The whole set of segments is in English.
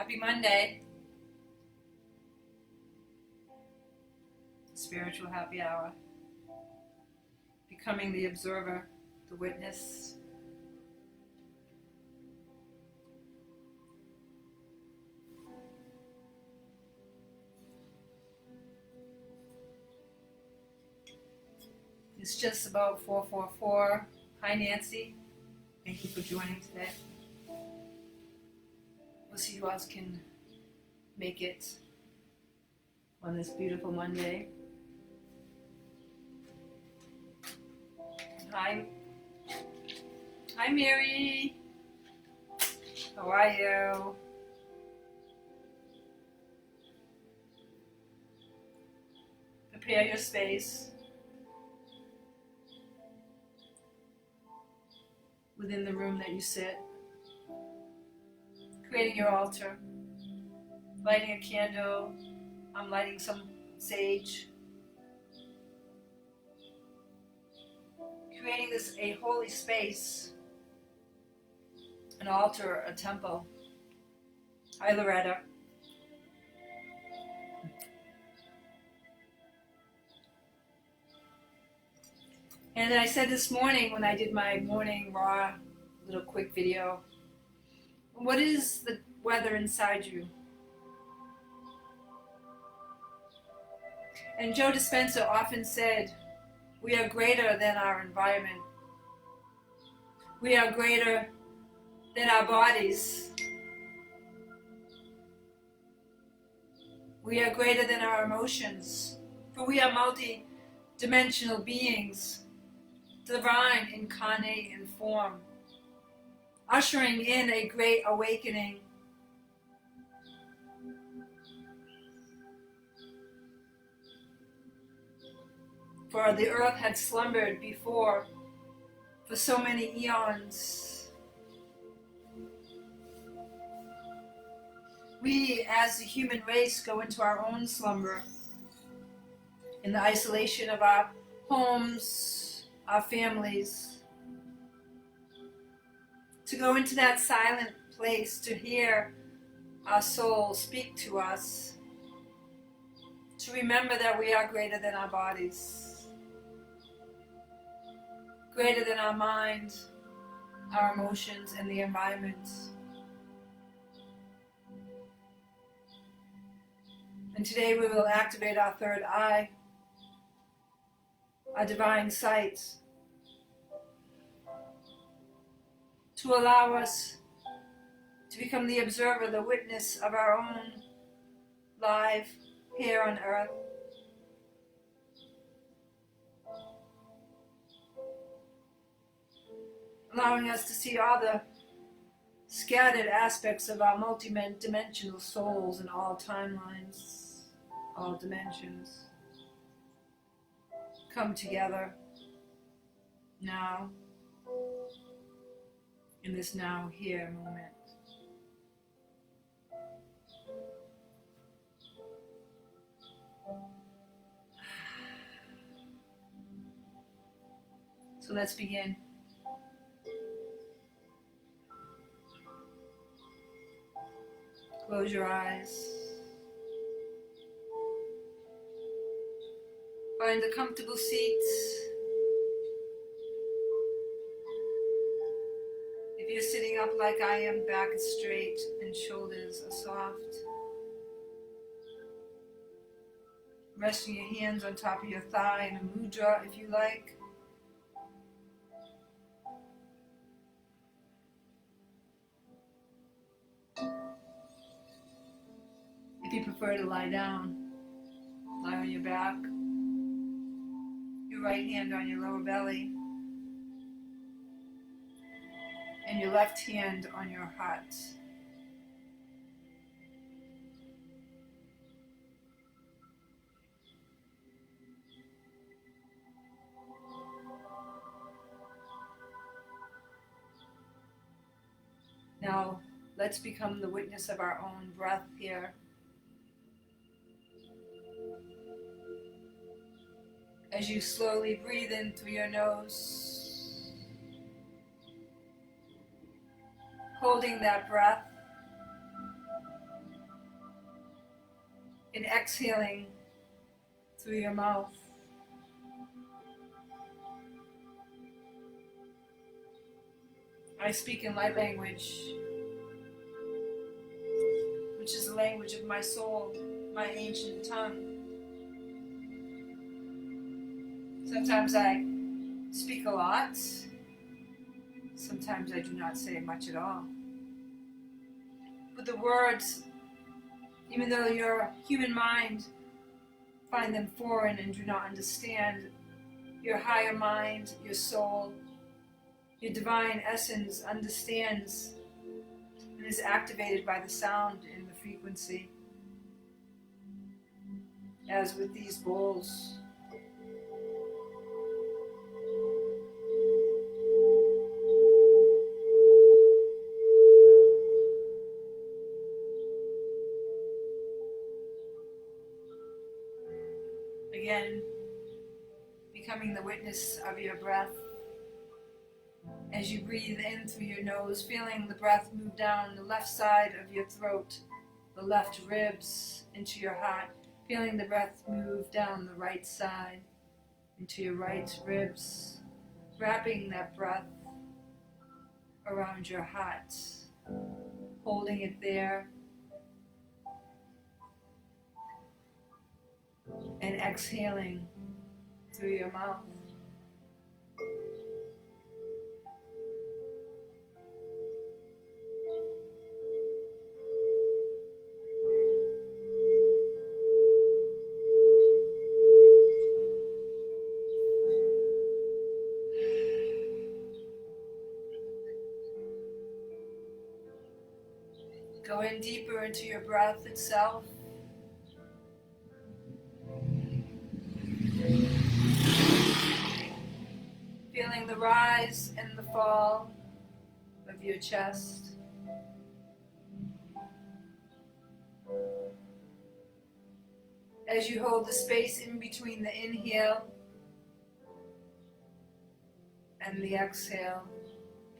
Happy Monday. Spiritual happy hour. Becoming the observer, the witness. It's just about 4:44. Hi Nancy. Thank you for joining today. We'll see who else can make it on this beautiful Monday. Hi Mary. How are you? Prepare your space within the room that you sit. Creating your altar. Lighting a candle. I'm lighting some sage. Creating this a holy space, an altar, a temple. Hi Loretta. And I said this morning when I did my morning raw little quick video, what is the weather inside you? And Joe Dispenza often said, we are greater than our environment. We are greater than our bodies. We are greater than our emotions. For we are multi-dimensional beings, divine incarnate in form, ushering in a great awakening. For the earth had slumbered before for so many eons. We as the human race go into our own slumber in the isolation of our homes, our families, to go into that silent place to hear our soul speak to us, to remember that we are greater than our bodies, greater than our mind, our emotions, and the environment. And today we will activate our third eye, our divine sight, to allow us to become the observer, the witness of our own life here on earth. Allowing us to see all the scattered aspects of our multi-dimensional souls in all timelines, all dimensions, come together now, in this now here moment. So let's begin. Close your eyes. Find a comfortable seat. If you're sitting up like I am, back is straight and shoulders are soft. Resting your hands on top of your thigh in a mudra if you like. If you prefer to lie down, lie on your back, your right hand on your lower belly, and your left hand on your heart. Now, let's become the witness of our own breath here. As you slowly breathe in through your nose, holding that breath, and exhaling through your mouth. I speak in light language, which is the language of my soul, my ancient tongue. Sometimes I speak a lot, sometimes I do not say much at all. But the words, even though your human mind find them foreign and do not understand, your higher mind, your soul, your divine essence understands and is activated by the sound and the frequency. As with these bowls. Again, becoming the witness of your breath. As you breathe in through your nose, feeling the breath move down the left side of your throat, the left ribs into your heart, feeling the breath move down the right side into your right ribs, wrapping that breath around your heart, holding it there, and exhaling through your mouth. Go in deeper into your breath itself. Feeling the rise and the fall of your chest. As you hold the space in between the inhale and the exhale,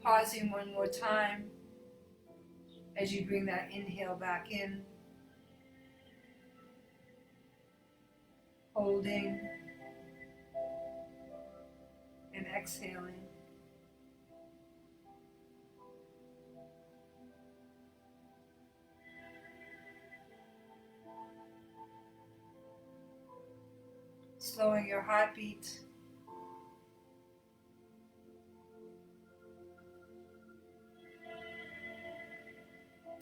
pausing one more time as you bring that inhale back in, holding and exhaling. Slowing your heartbeat.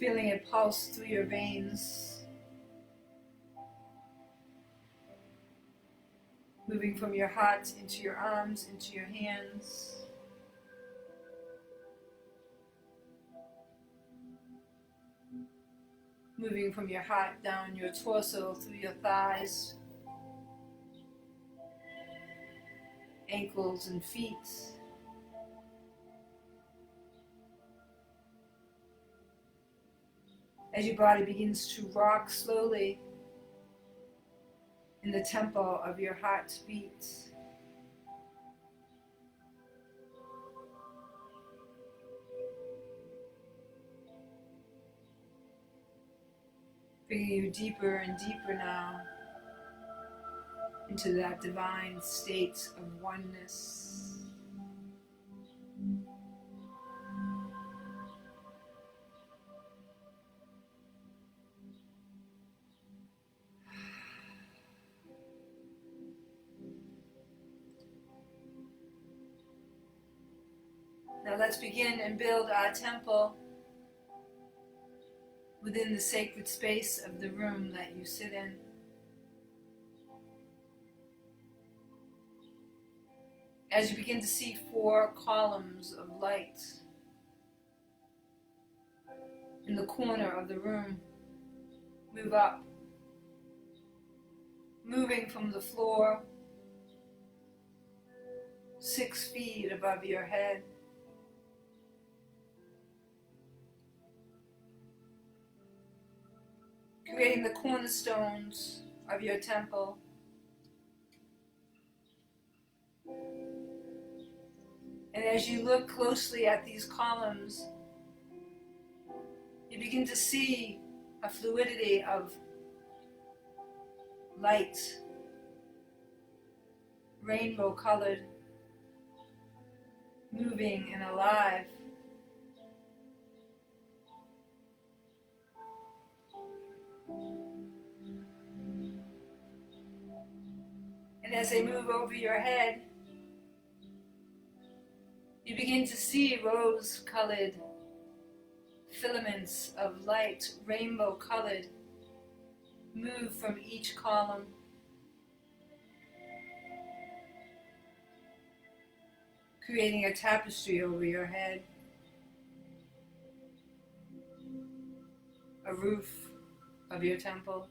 Feeling it pulse through your veins. Moving from your heart into your arms, into your hands. Moving from your heart down your torso, through your thighs, ankles and feet. As your body begins to rock slowly in the tempo of your heartbeat. Bringing you deeper and deeper now into that divine state of oneness. Now let's begin and build our temple within the sacred space of the room that you sit in. As you begin to see 4 columns of light in the corner of the room, move up, moving from the floor 6 feet above your head. Creating the cornerstones of your temple. And as you look closely at these columns, you begin to see a fluidity of light, rainbow colored, moving and alive. And as they move over your head, you begin to see rose-colored filaments of light, rainbow-colored, move from each column. Creating a tapestry over your head, a roof of your temple.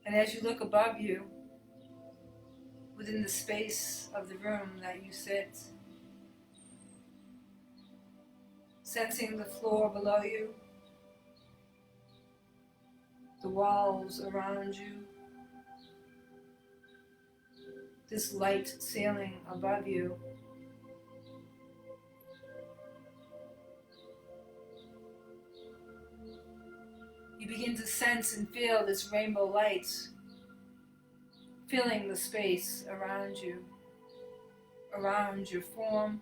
And as you look above you, within the space of the room that you sit, sensing the floor below you, the walls around you, this light sailing above you, you begin to sense and feel this rainbow light filling the space around you, around your form.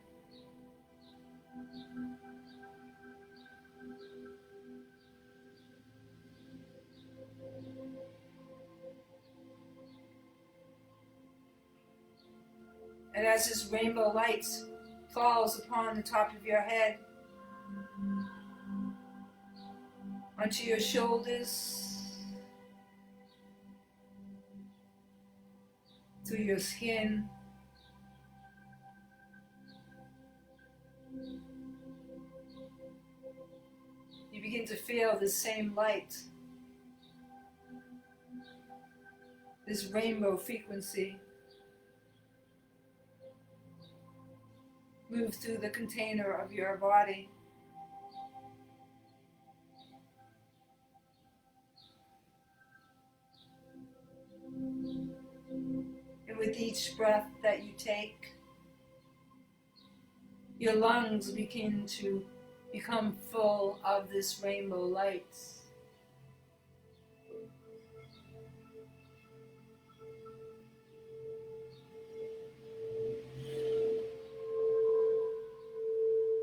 And as this rainbow light falls upon the top of your head, onto your shoulders, through your skin, you begin to feel this same light, this rainbow frequency move through the container of your body. And with each breath that you take, your lungs begin to become full of this rainbow light.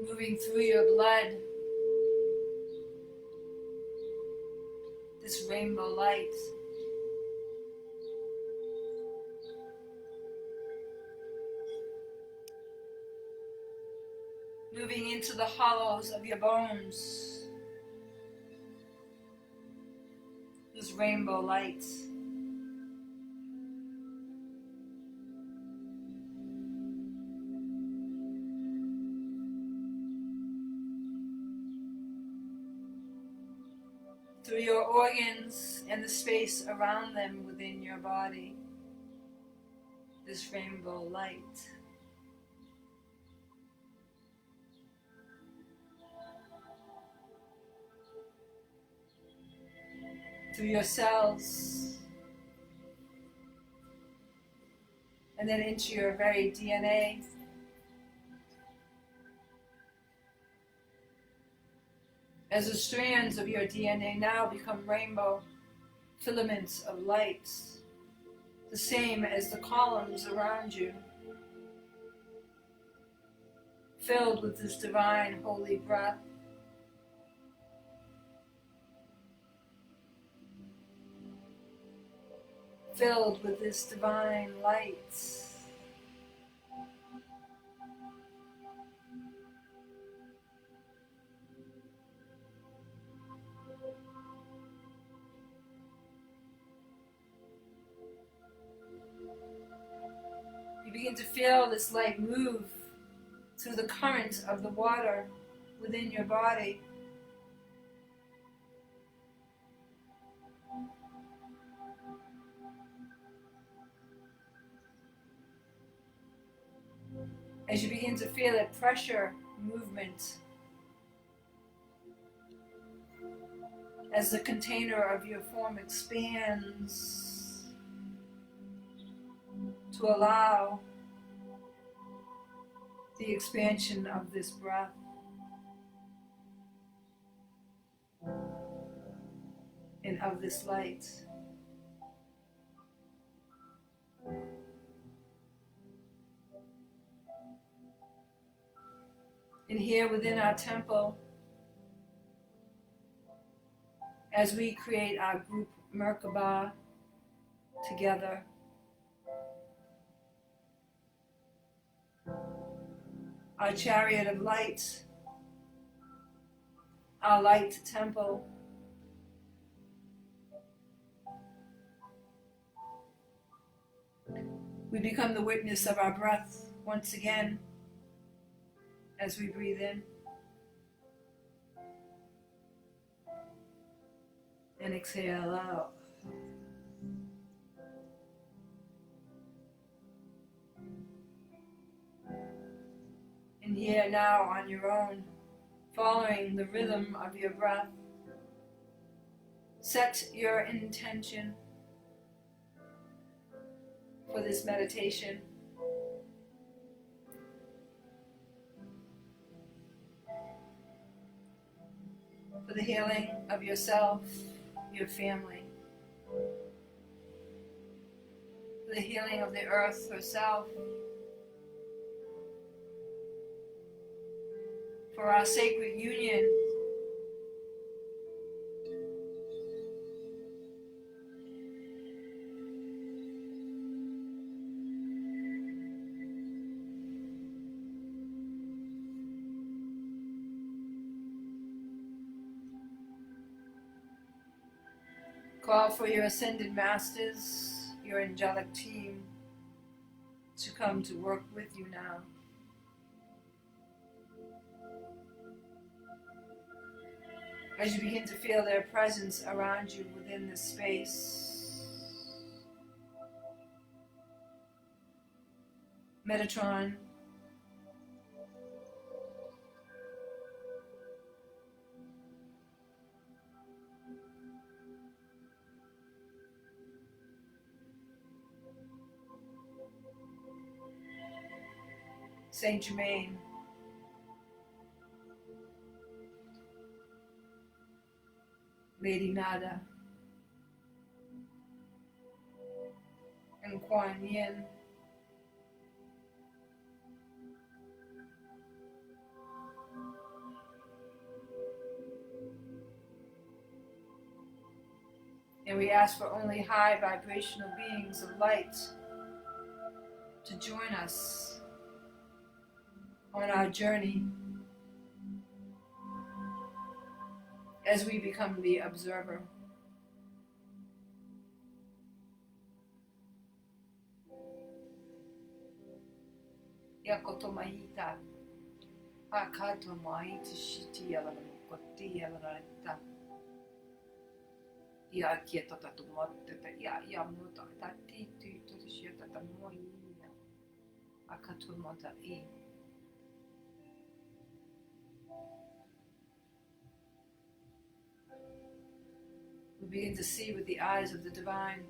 Moving through your blood, this rainbow light. Moving into the hollows of your bones, this rainbow light. Through your organs and the space around them within your body, this rainbow light. Through your cells, and then into your very DNA. As the strands of your DNA now become rainbow filaments of light, the same as the columns around you, filled with this divine holy breath. Filled with this divine light. You begin to feel this light move through the current of the water within your body. As you begin to feel that pressure movement as the container of your form expands to allow the expansion of this breath. And of this light. And here within our temple, as we create our group Merkaba together, our chariot of light, our light temple, we become the witness of our breath once again as we breathe in and exhale out. And here now on your own, following the rhythm of your breath, set your intention for this meditation. For the healing of yourself, your family. For the healing of the earth herself. For our sacred union. Call for your ascended masters, your angelic team, to come to work with you now. As you begin to feel their presence around you within this space. Metatron, Saint Germain, Lady Nada, and Kuan Yin. And we ask for only high vibrational beings of light to join us on our journey as we become the observer. Yakoto mahita, akato mahita shiti yalanukoti yalanita. Ya kieto tatumote ya yamuto tatitu tushia tatamoina. Akato mota e. We begin to see with the eyes of the divine.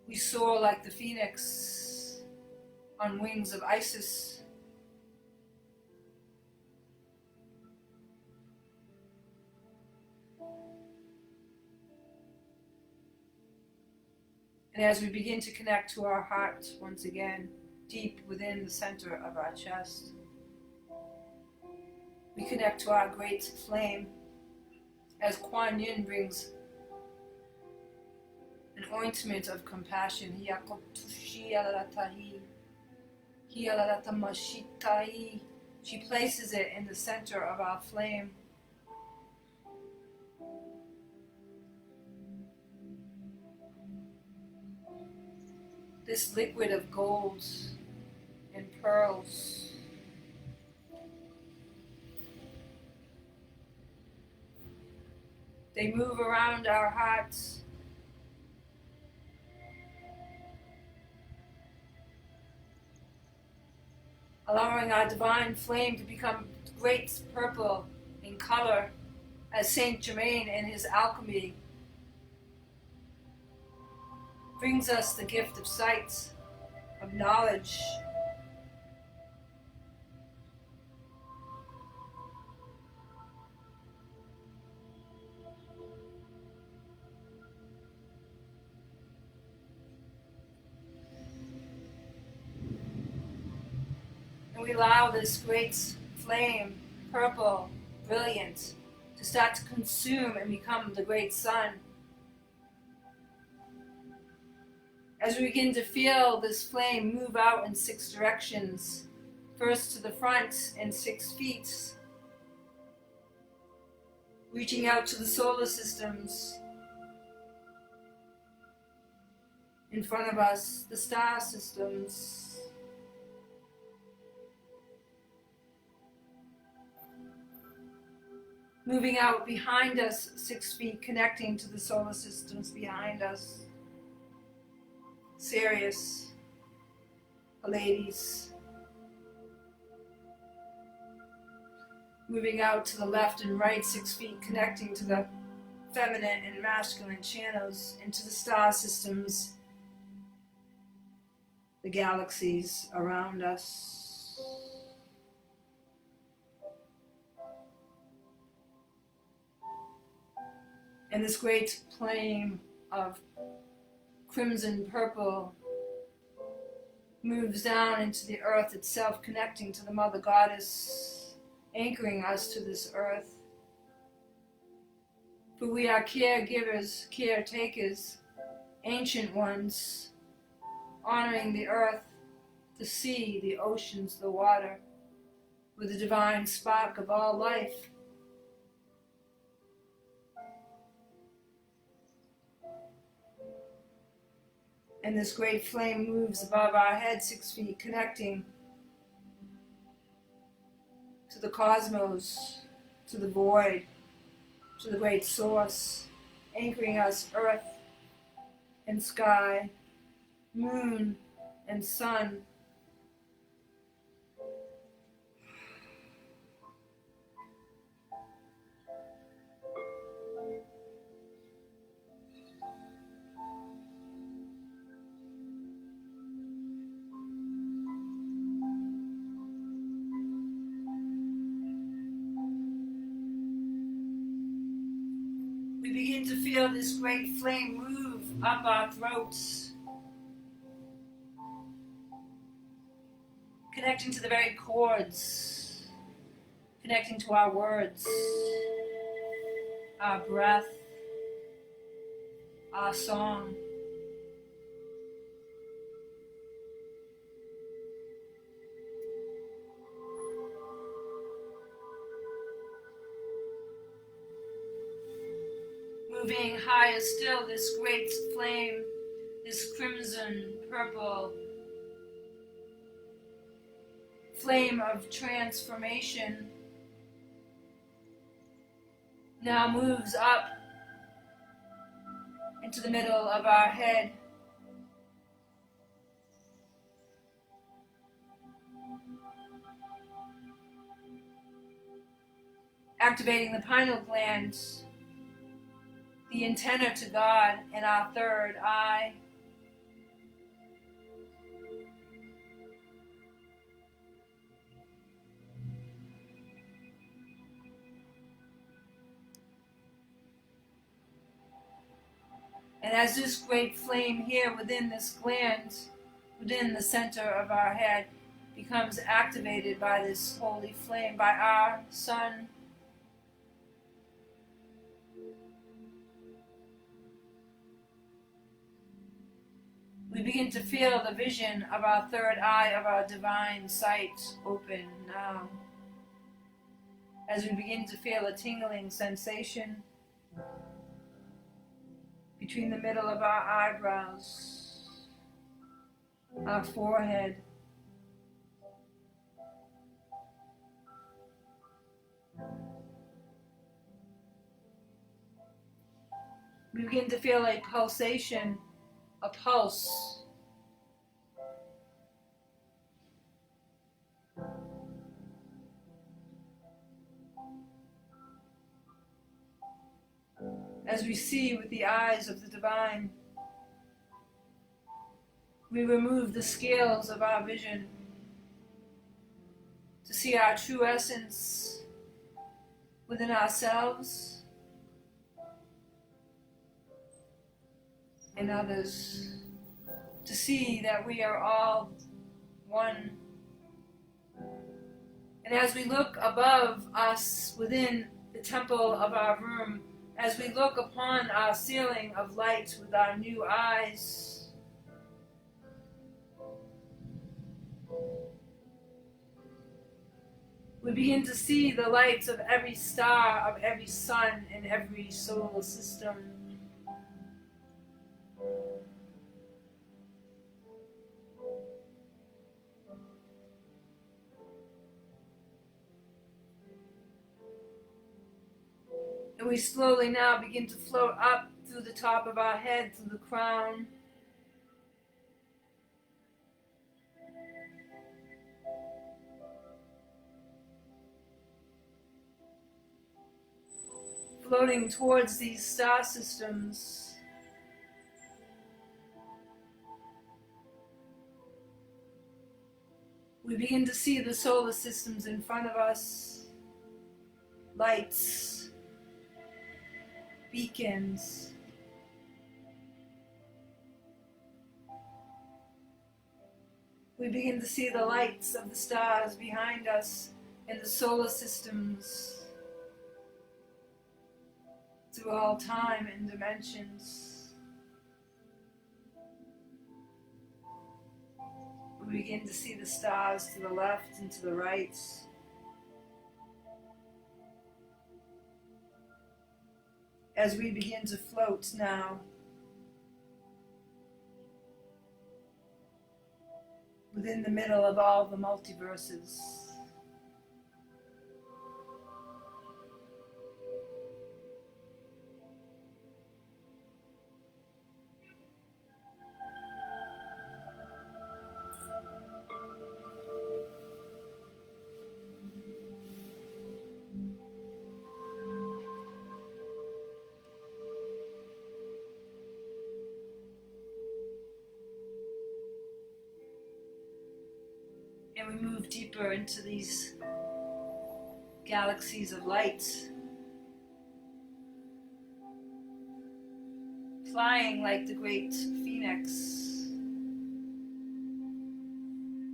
We soar like the phoenix on wings of Isis. And as we begin to connect to our heart once again, deep within the center of our chest, we connect to our great flame as Kuan Yin brings an ointment of compassion. She places it in the center of our flame. This liquid of gold and pearls. They move around our hearts. Allowing our divine flame to become great purple in color, as Saint Germain in his alchemy brings us the gift of sight, of knowledge. And we allow this great flame, purple, brilliant, to start to consume and become the great sun. As we begin to feel this flame move out in 6 directions, first to the front in 6 feet, reaching out to the solar systems in front of us, the star systems, moving out behind us 6 feet, connecting to the solar systems behind us. Sirius, Pleiades, moving out to the left and right 6 feet, connecting to the feminine and masculine channels into the star systems, the galaxies around us. And this great flame of crimson purple moves down into the earth itself, connecting to the Mother Goddess, anchoring us to this earth. For we are caregivers, caretakers, ancient ones, honoring the earth, the sea, the oceans, the water, with the divine spark of all life. And this great flame moves above our head 6 feet, connecting to the cosmos, to the void, to the great source, anchoring us earth and sky, moon and sun. We begin to feel this great flame move up our throats, connecting to the very chords, connecting to our words, our breath, our song. Moving higher still, this great flame, this crimson purple flame of transformation now moves up into the middle of our head. Activating the pineal gland, the antenna to God, and our third eye. And as this great flame here within this gland, within the center of our head, becomes activated by this holy flame, by our sun, we begin to feel the vision of our third eye, of our divine sight open now. As we begin to feel a tingling sensation between the middle of our eyebrows, our forehead, we begin to feel a pulsation, a pulse. as we see with the eyes of the divine. We remove the scales of our vision to see our true essence within ourselves and others, to see that we are all one. And as we look above us within the temple of our room, as we look upon our ceiling of light with our new eyes, we begin to see the lights of every star, of every sun, in every solar system. And we slowly now begin to float up through the top of our head, through the crown. Floating towards these star systems. We begin to see the solar systems in front of us. Lights. Beacons. We begin to see the lights of the stars behind us in the solar systems through all time and dimensions. We begin to see the stars to the left and to the right. As we begin to float now within the middle of all the multiverses. And we move deeper into these galaxies of light, flying like the great phoenix,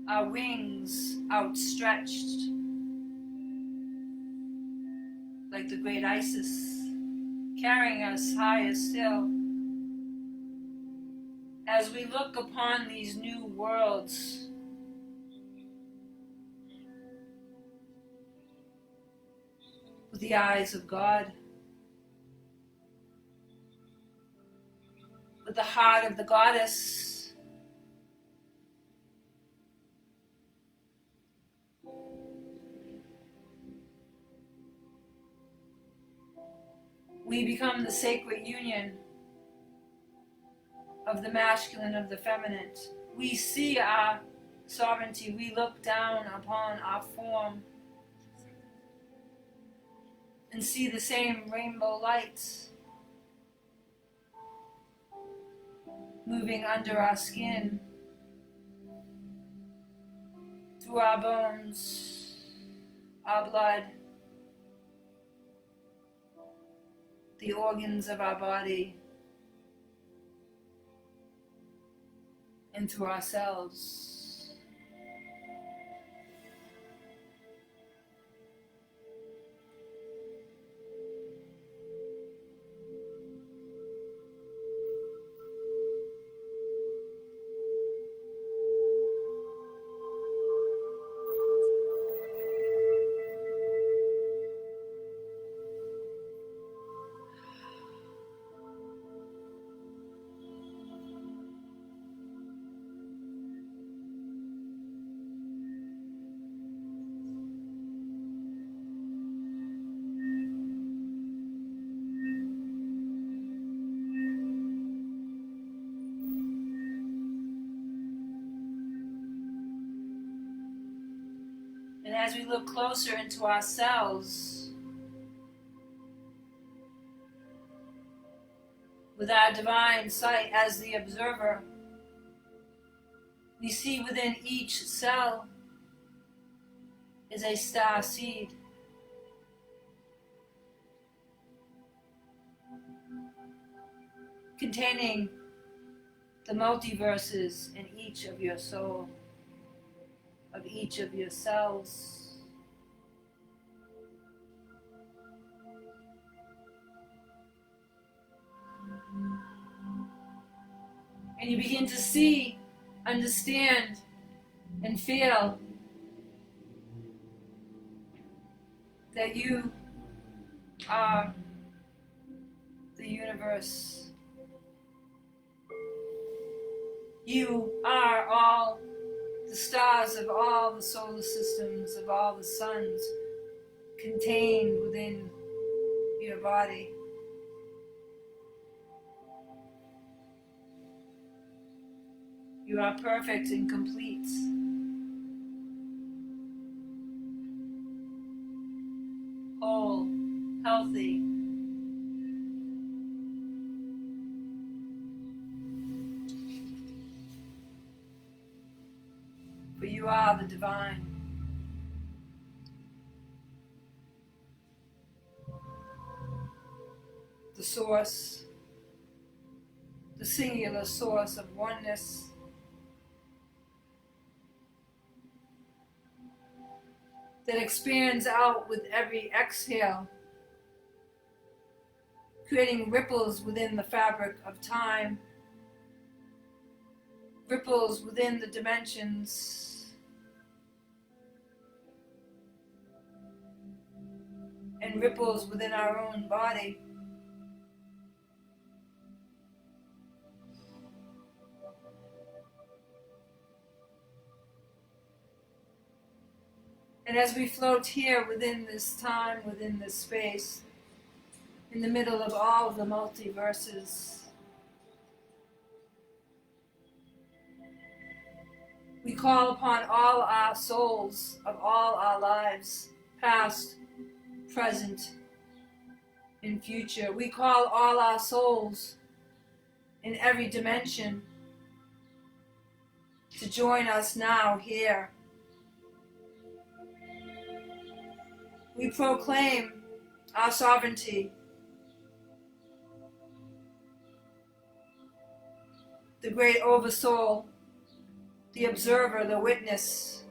our wings outstretched like the great Isis, carrying us higher still. As we look upon these new worlds, with the eyes of God, with the heart of the goddess, we become the sacred union of the masculine, of the feminine. We see our sovereignty, we look down upon our form and see the same rainbow lights moving under our skin, through our bones, our blood, the organs of our body, and through ourselves. And as we look closer into ourselves, With our divine sight as the observer, we see within each cell is a star seed. Containing the multiverses in each of your soul, of each of your cells. And you begin to see, understand, and feel that you are the universe. You are all the stars of all the solar systems, of all the suns contained within your body. You are perfect and complete. Whole, healthy. For you are the divine. The source, the singular source of oneness. That expands out with every exhale, creating ripples within the fabric of time, ripples within the dimensions, and ripples within our own body. And as we float here within this time, within this space, in the middle of all of the multiverses, we call upon all our souls of all our lives, past, present, and future. We call all our souls in every dimension to join us now here. We proclaim our sovereignty, the great oversoul, the observer, the witness.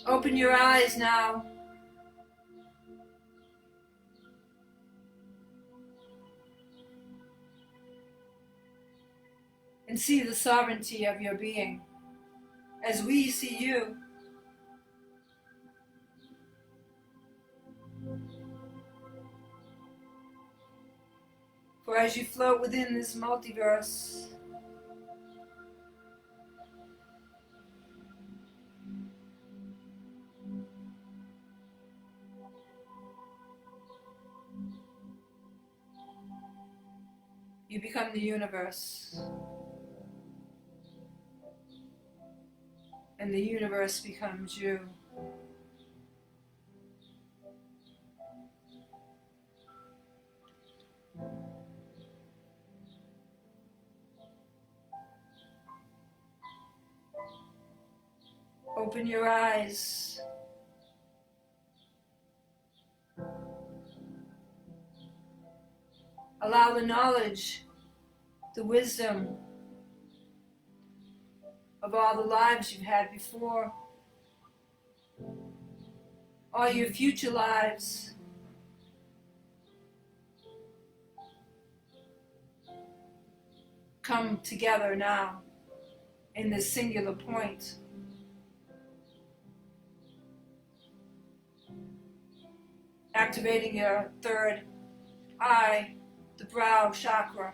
Open your eyes now. And see the sovereignty of your being as we see you. For as you float within this multiverse, you become the universe. And the universe becomes you. Open your eyes. Allow the knowledge, the wisdom of all the lives you've had before, all your future lives, come together now in this singular point. Activating your third eye, the brow chakra.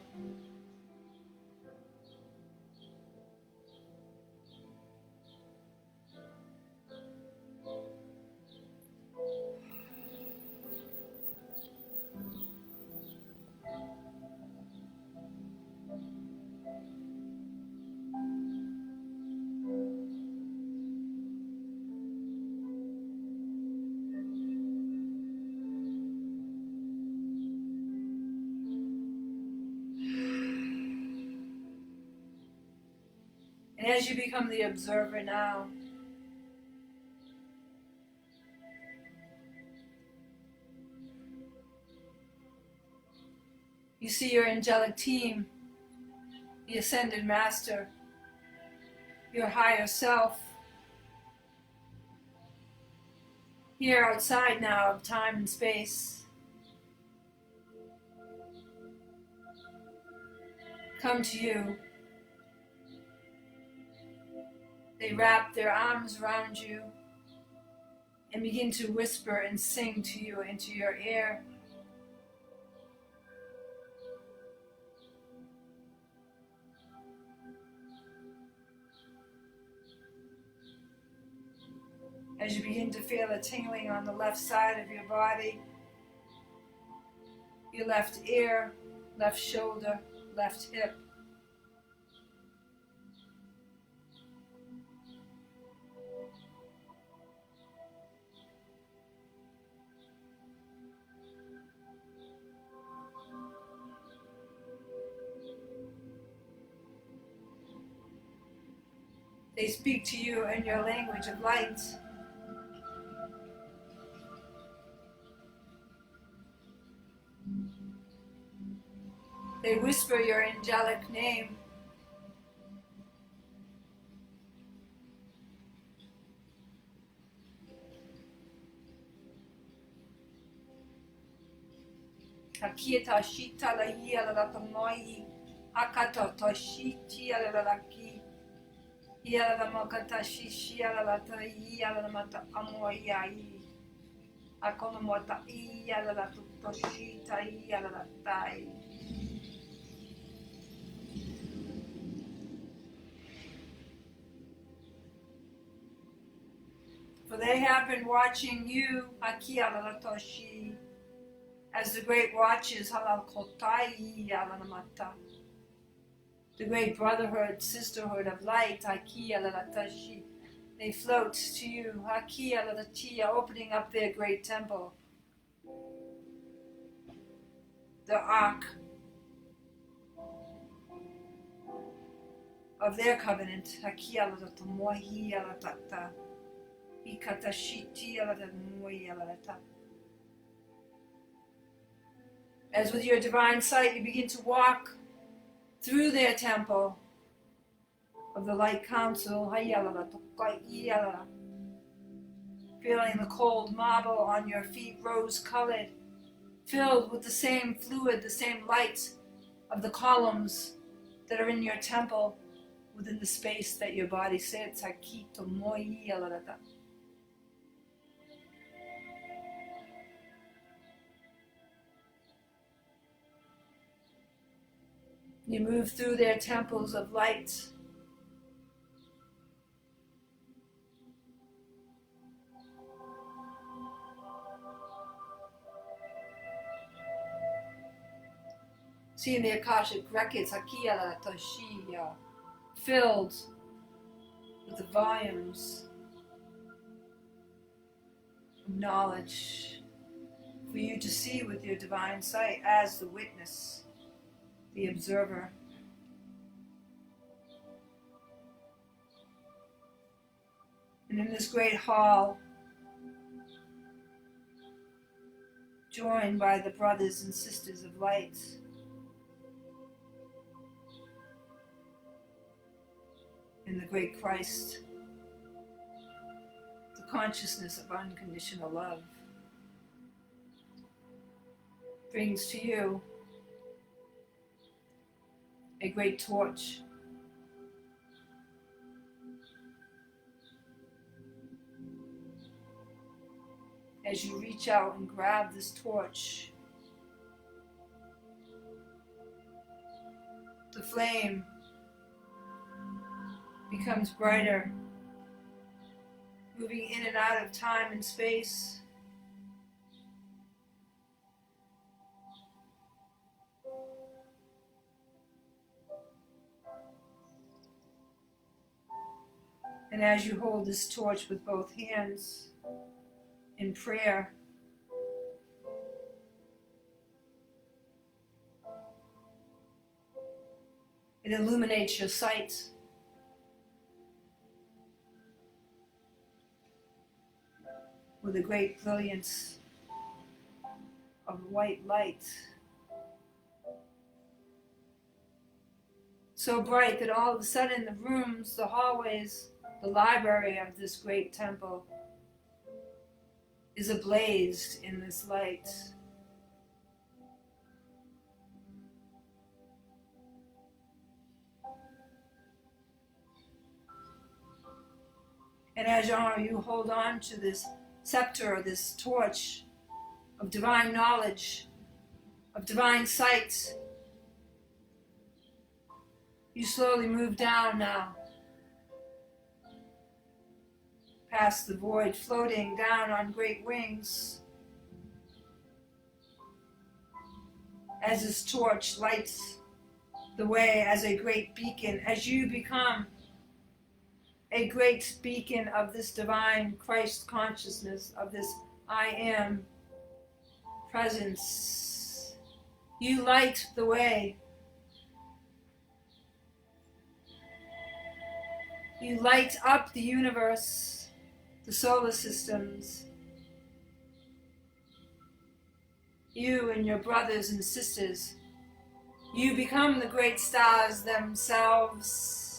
As you become the observer now, you see your angelic team, the Ascended Master, your higher self, here outside now of time and space. Come to you. They wrap their arms around you and begin to whisper and sing to you into your ear. As you begin to feel a tingling on the left side of your body, your left ear, left shoulder, left hip. They speak to you in your language of light. They whisper your angelic name. Hakieta shita la ia la tamoi, akato toshiti la laki, ia la makata shishia la tai, ia la mata amoiai, akona mota ia la toshita ia la tai. For they have been watching you, Akia la toshi, as the great watches halal kotai yalanamata, the great brotherhood, sisterhood of light, Akia Lalatashi. They float to you, Akia Lalatia, opening up their great temple, the ark of their covenant, Akia Lalatamohi Yalatata, Ikatashiti Yalatamohi Yalatata. As with your divine sight, you begin to walk through their temple of the light council, feeling the cold marble on your feet, rose-colored, filled with the same fluid, the same light of the columns that are in your temple within the space that your body sits. You move through their temples of light. Seeing the Akashic records, Hakia Toshiya, filled with the volumes of knowledge for you to see with your divine sight as the witness, the observer. And in this great hall, joined by the brothers and sisters of light, in the great Christ, the consciousness of unconditional love, brings to you a great torch. As you reach out and grab this torch, the flame becomes brighter, moving in and out of time and space. And as you hold this torch with both hands in prayer, it illuminates your sight with a great brilliance of white light. So bright that all of a sudden the rooms, the hallways, the library of this great temple is ablaze in this light. And as you hold on to this scepter, this torch of divine knowledge, of divine sight, you slowly move down now, past the void, floating down on great wings, as this torch lights the way as a great beacon, as you become a great beacon of this divine Christ consciousness, of this I am presence. You light the way. You light up the universe, the solar systems. You and your brothers and sisters, you become the great stars themselves.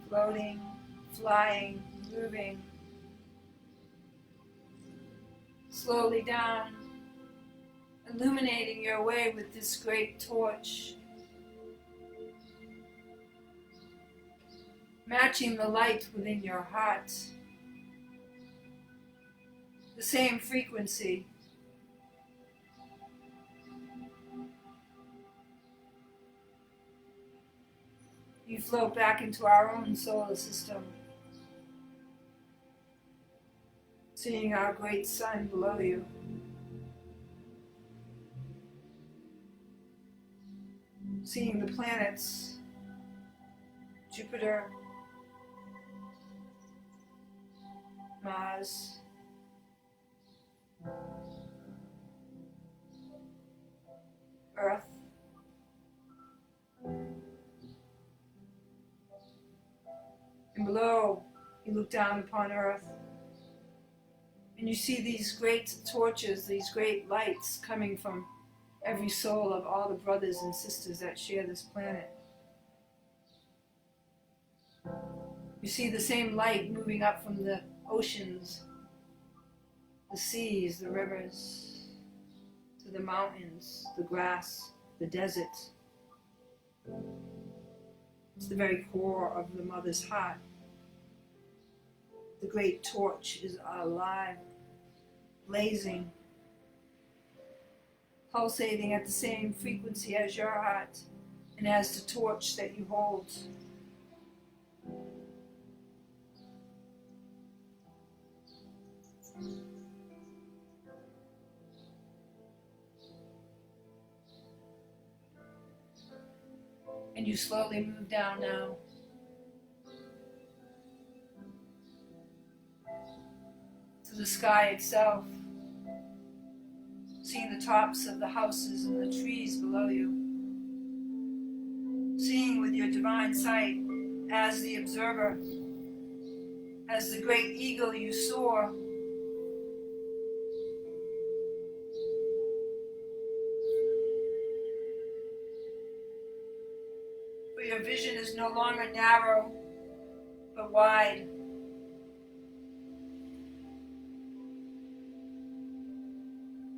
Floating, flying, moving, slowly down, illuminating your way with this great torch, matching the light within your heart, the same frequency. You float back into our own solar system, seeing our great sun below you. Seeing the planets, Jupiter, Mars, Earth, and below you look down upon Earth and you see these great torches, these great lights coming from every soul of all the brothers and sisters that share this planet. You see the same light moving up from the oceans, the seas, the rivers, to the mountains, the grass, the desert. It's the very core of the mother's heart. The great torch is alive, blazing, pulsating at the same frequency as your heart and as the torch that you hold. And you slowly move down now. To the sky itself, seeing the tops of the houses and the trees below you. Seeing with your divine sight as the observer, as the great eagle you soar. For your vision is no longer narrow, but wide.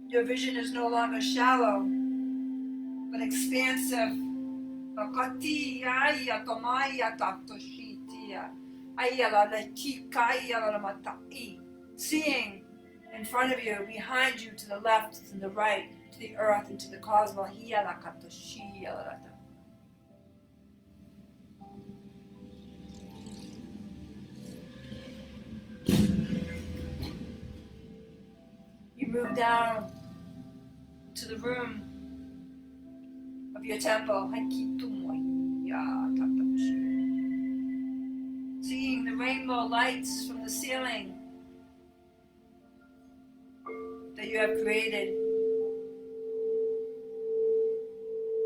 Your vision is no longer shallow, but expansive. Seeing in front of you, behind you, to the left, to the right, to the earth, and to the cosmos. You move down to the room of your temple. Seeing the rainbow lights from the ceiling that you have created.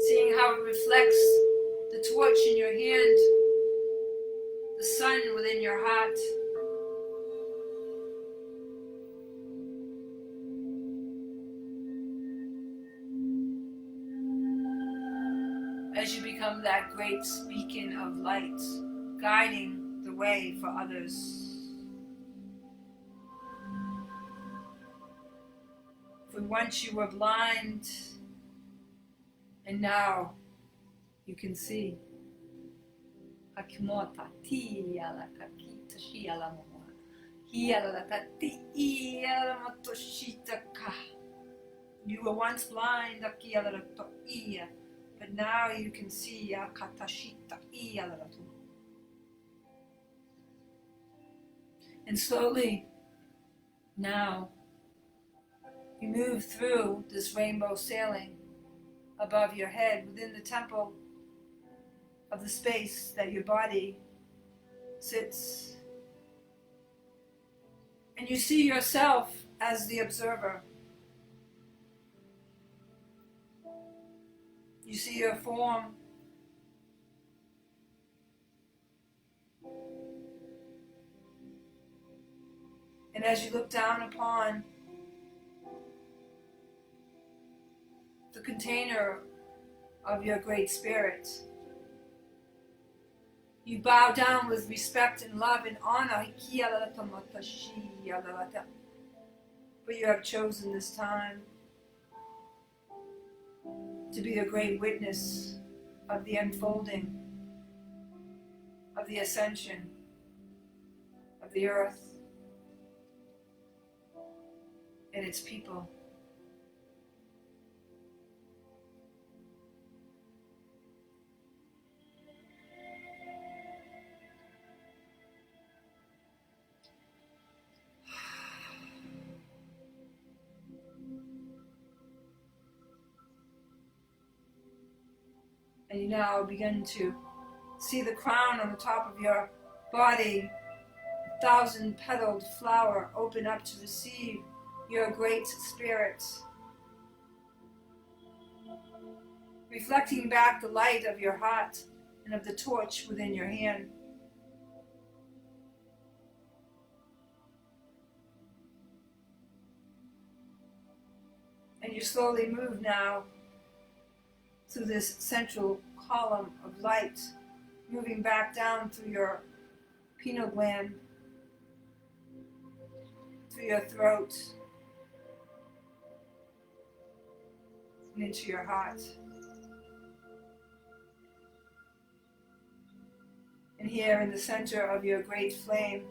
Seeing how it reflects the torch in your hand, the sun within your heart. As you become that great beacon of light, guiding the way for others. For once you were blind, and now you can see. You were once blind, but now you can see. And slowly, now, you move through this rainbow sailing above your head within the temple of the space that your body sits. And you see yourself as the observer. You see your form. And as you look down upon the container of your great spirit, you bow down with respect and love and honor. For you have chosen this time to be a great witness of the unfolding, of the ascension of the earth and its people. And you now begin to see the crown on the top of your body, 1,000-petaled flower open up to receive your great spirit, reflecting back the light of your heart and of the torch within your hand. And you slowly move now through this central column of light, moving back down through your pineal gland, through your throat, and into your heart. And here in the center of your great flame,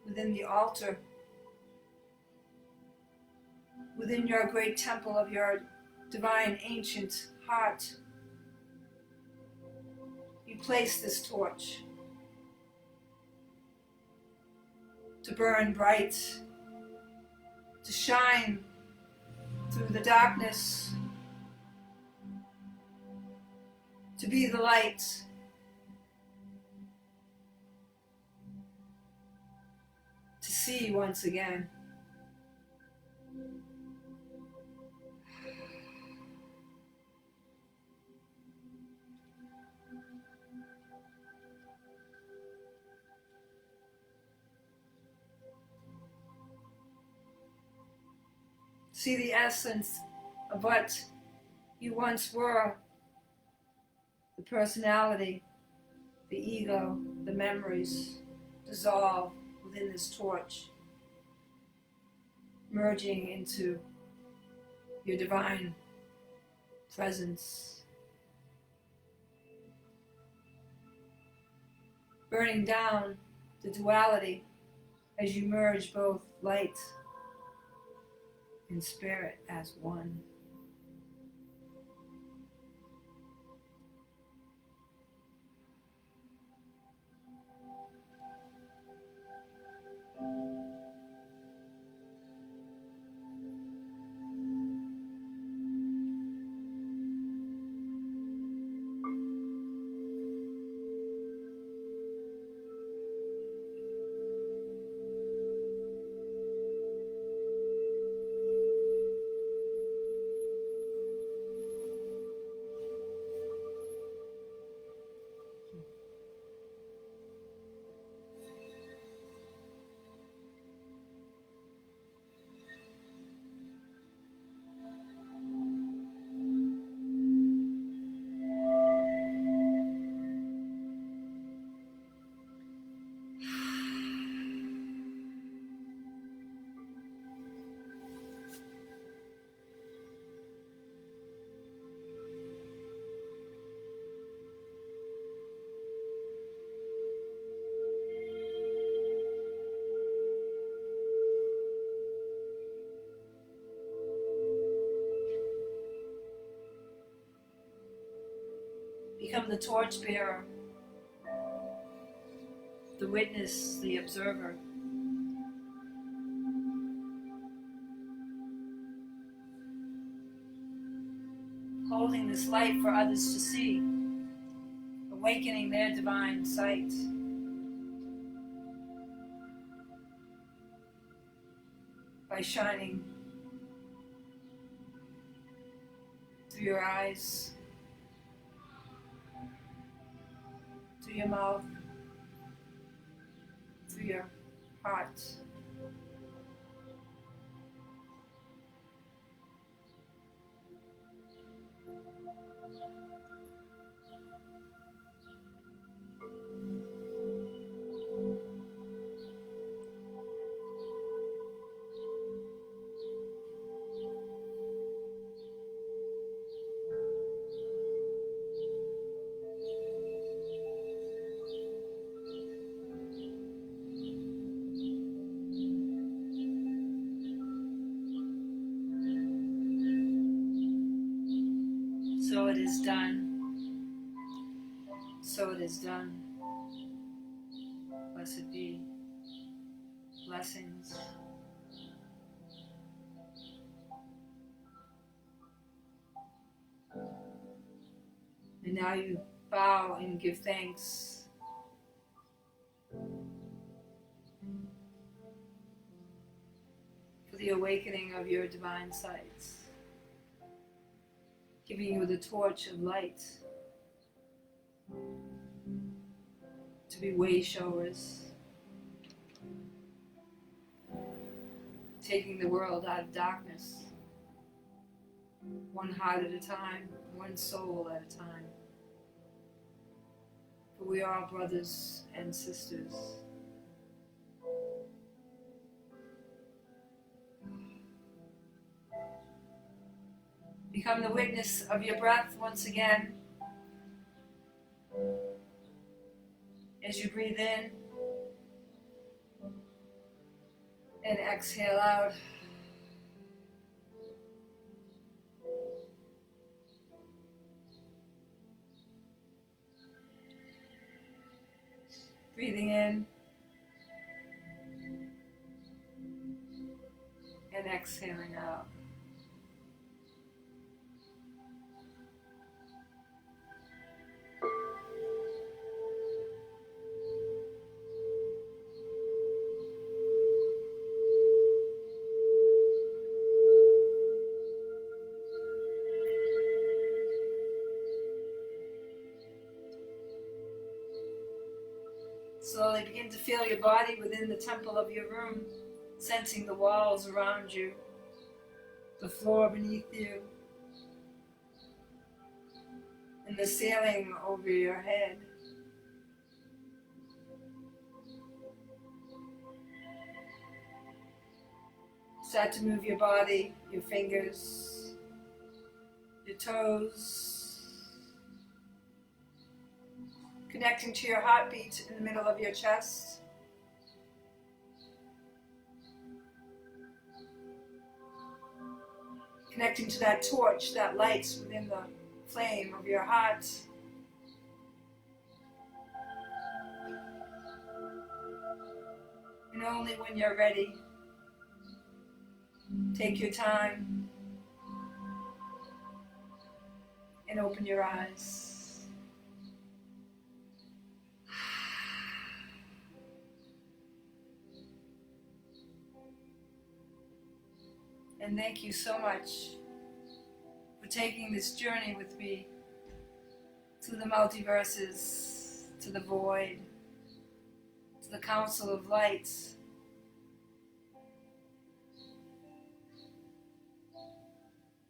within the altar, within your great temple of your divine ancient heart, you place this torch to burn bright, to shine through the darkness, to be the light, to see once again. See the essence of what you once were, the personality, the ego, the memories dissolve within this torch, merging into your divine presence, burning down the duality as you merge both light and spirit as one. Become the torchbearer, the witness, the observer. Holding this light for others to see, awakening their divine sight. By shining through your eyes, through your mouth, through your heart. So it is done. So it is done. Blessed be. Blessings. And now you bow and give thanks. For the awakening of your divine sights. Giving you the torch of light to be way showers, taking the world out of darkness, one heart at a time, one soul at a time. For we are all brothers and sisters. Become the witness of your breath once again. As you breathe in and exhale out. Breathing in and exhaling out. Slowly begin to feel your body within the temple of your room, sensing the walls around you, the floor beneath you, and the ceiling over your head. Start to move your body, your fingers, your toes, connecting to your heartbeat in the middle of your chest. Connecting to that torch that lights within the flame of your heart. And only when you're ready, take your time and open your eyes. And thank you so much for taking this journey with me through the multiverses, to the void, to the Council of Lights.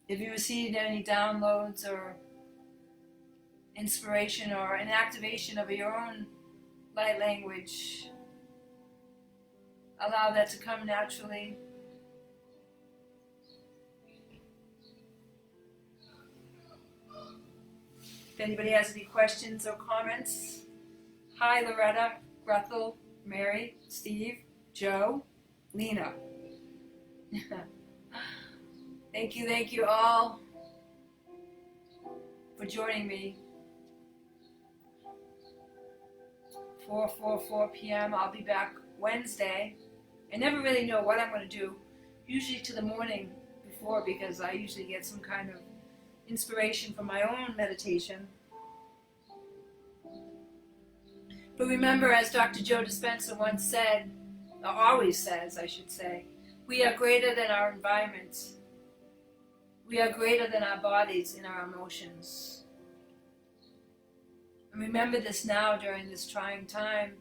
If you received any downloads or inspiration or an activation of your own light language, allow that to come naturally. If anybody has any questions or comments, hi Loretta, Grethel, Mary, Steve, Joe, Lena. Thank you all for joining me 4 p.m. I'll be back Wednesday. I never really know what I'm going to do, usually to the morning before, because I usually get some kind of inspiration from my own meditation. But remember, as Dr. Joe Dispenza once said, or always says, I should say, we are greater than our environment. We are greater than our bodies and our emotions. And remember this now during this trying time.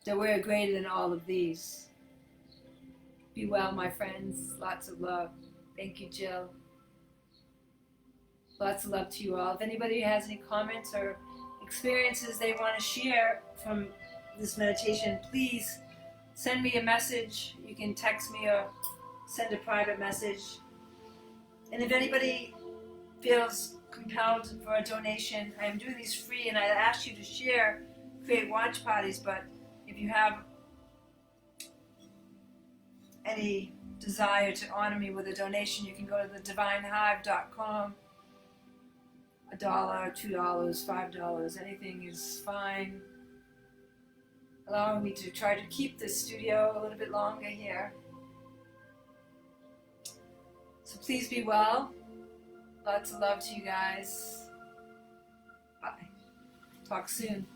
That we're greater than all of these. Be well, my friends. Lots of love. Thank you, Jill. Lots of love to you all. If anybody has any comments or experiences they want to share from this meditation, please send me a message. You can text me or send a private message. And if anybody feels compelled for a donation, I am doing these free, and I ask you to share, create watch parties, but if you have any desire to honor me with a donation, you can go to thedivinehive.com. $1, $2, $5, anything is fine. Allowing me to try to keep this studio a little bit longer here. So please be well. Lots of love to you guys. Bye. Talk soon.